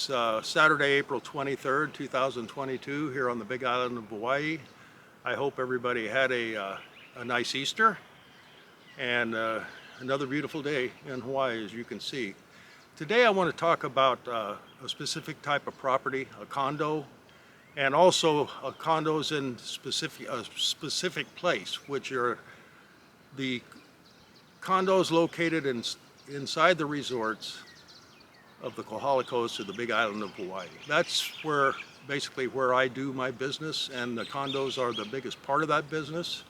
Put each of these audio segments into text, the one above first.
It's Saturday, April 23rd, 2022 here on the Big Island of Hawaii. I hope everybody had a nice Easter and another beautiful day in Hawaii, as you can see. Today I want to talk about a specific type of property, a condo, and also condos in a specific place, which are the condos located inside the resorts of the Kohala Coast of the Big Island of Hawaii. That's basically where I do my business, and the condos are the biggest part of that business.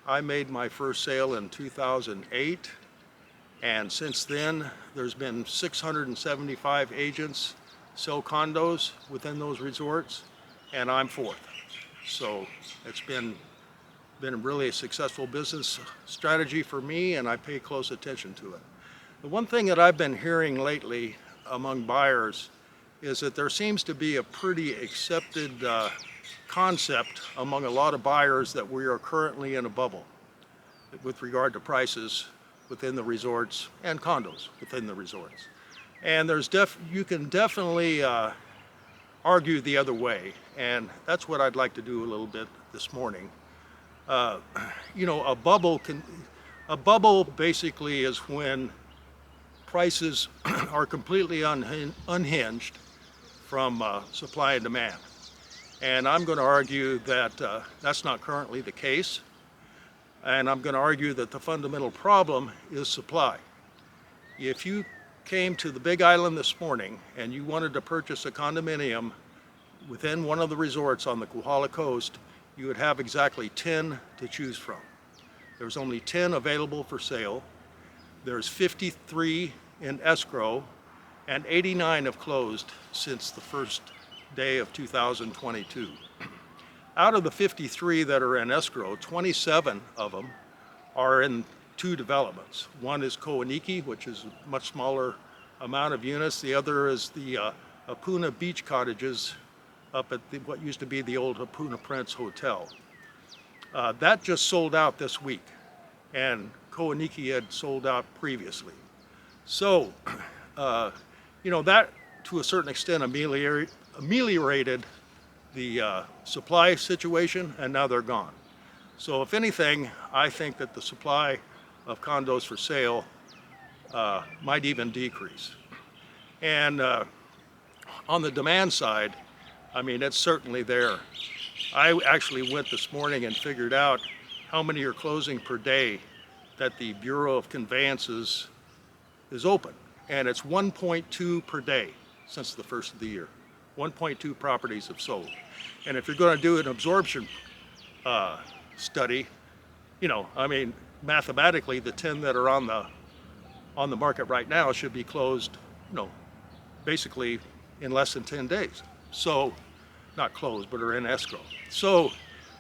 I made my first sale in 2008, and since then there's been 675 agents sell condos within those resorts, and I'm fourth. So it's been really a successful business strategy for me, and I pay close attention to it. The one thing that I've been hearing lately among buyers is that there seems to be a pretty accepted concept among a lot of buyers that we are currently in a bubble with regard to prices within the resorts and condos within the resorts. And you can definitely argue the other way, and that's what I'd like to do a little bit this morning. You know, a bubble basically is when prices are completely unhinged from supply and demand. And I'm going to argue that that's not currently the case. And I'm going to argue that the fundamental problem is supply. If you came to the Big Island this morning and you wanted to purchase a condominium within one of the resorts on the Kohala Coast, you would have exactly 10 to choose from. There's only 10 available for sale. There's 53 in escrow, and 89 have closed since the first day of 2022. Out of the 53 that are in escrow, 27 of them are in two developments. One is Koaniki, which is a much smaller amount of units. The other is the Apuna Beach Cottages up at what used to be the old Apuna Prince Hotel. That just sold out this week, and Koaniki had sold out previously. So, you know, that to a certain extent ameliorated the supply situation, and now they're gone. So if anything, I think that the supply of condos for sale might even decrease. And on the demand side, I mean, it's certainly there. I actually went this morning and figured out how many are closing per day that the Bureau of Conveyances is open, and it's 1.2 per day since the first of the year. 1.2 properties have sold. And if you're going to do an absorption study, you know, I mean, mathematically, the 10 that are on the market right now should be closed, you know, basically in less than 10 days. So, not closed, but are in escrow. So,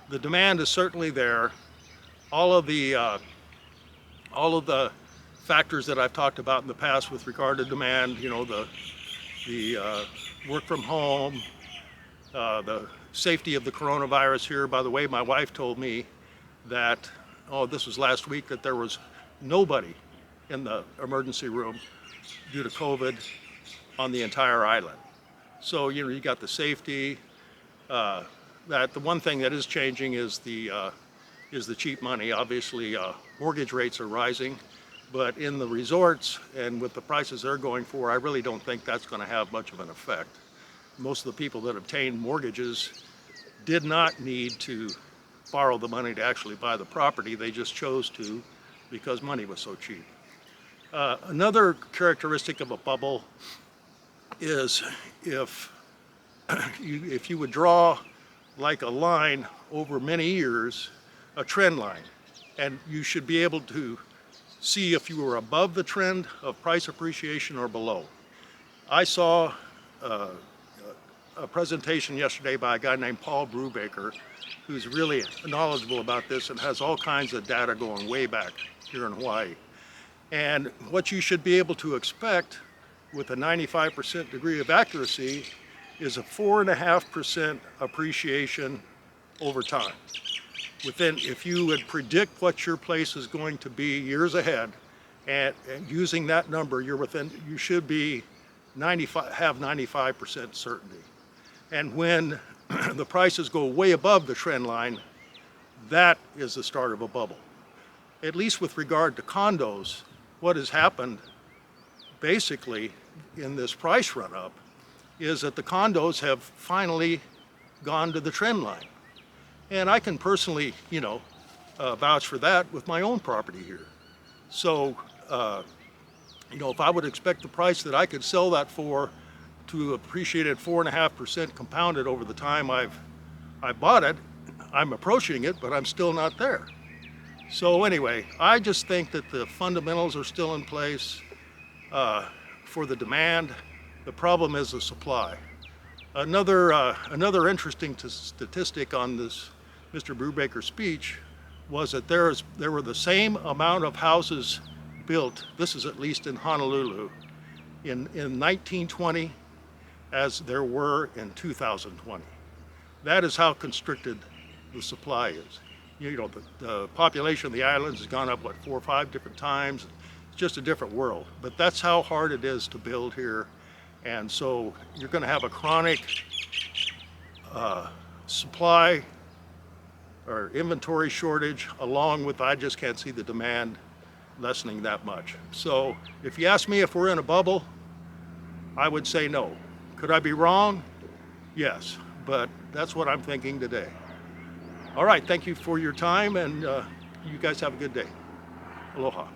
the demand is certainly there. All of the factors that I've talked about in the past with regard to demand, you know, the work from home, the safety of the coronavirus here. By the way, my wife told me that, this was last week, that there was nobody in the emergency room due to COVID on the entire island. So, you know, you got the safety. That the one thing that is changing is the cheap money. Obviously, mortgage rates are rising. But in the resorts and with the prices they're going for, I really don't think that's going to have much of an effect. Most of the people that obtained mortgages did not need to borrow the money to actually buy the property. They just chose to because money was so cheap. Another characteristic of a bubble is if you would draw like a line over many years, a trend line, and you should be able to see if you were above the trend of price appreciation or below. I saw a presentation yesterday by a guy named Paul Brubaker, who's really knowledgeable about this and has all kinds of data going way back here in Hawaii. And what you should be able to expect with a 95% degree of accuracy is a 4.5% appreciation over time. If you would predict what your place is going to be years ahead, and using that number, you should be have 95% certainty. And when the prices go way above the trend line, that is the start of a bubble. At least with regard to condos, what has happened basically in this price run-up is that the condos have finally gone to the trend line. And I can personally, vouch for that with my own property here. So, if I would expect the price that I could sell that for to appreciate at 4.5% compounded over the time I bought it, I'm approaching it, but I'm still not there. So anyway, I just think that the fundamentals are still in place for the demand. The problem is the supply. Another interesting statistic on this Mr. Brubaker's speech was that there were the same amount of houses built, this is at least in Honolulu, in 1920 as there were in 2020. That is how constricted the supply is. The population of the islands has gone up, 4 or 5 different times. It's just a different world. But that's how hard it is to build here. And so you're going to have a chronic supply or inventory shortage, along with I just can't see the demand lessening that much. So if you ask me if we're in a bubble, I would say no. Could I be wrong? Yes, but that's what I'm thinking today. All right, thank you for your time, and you guys have a good day. Aloha.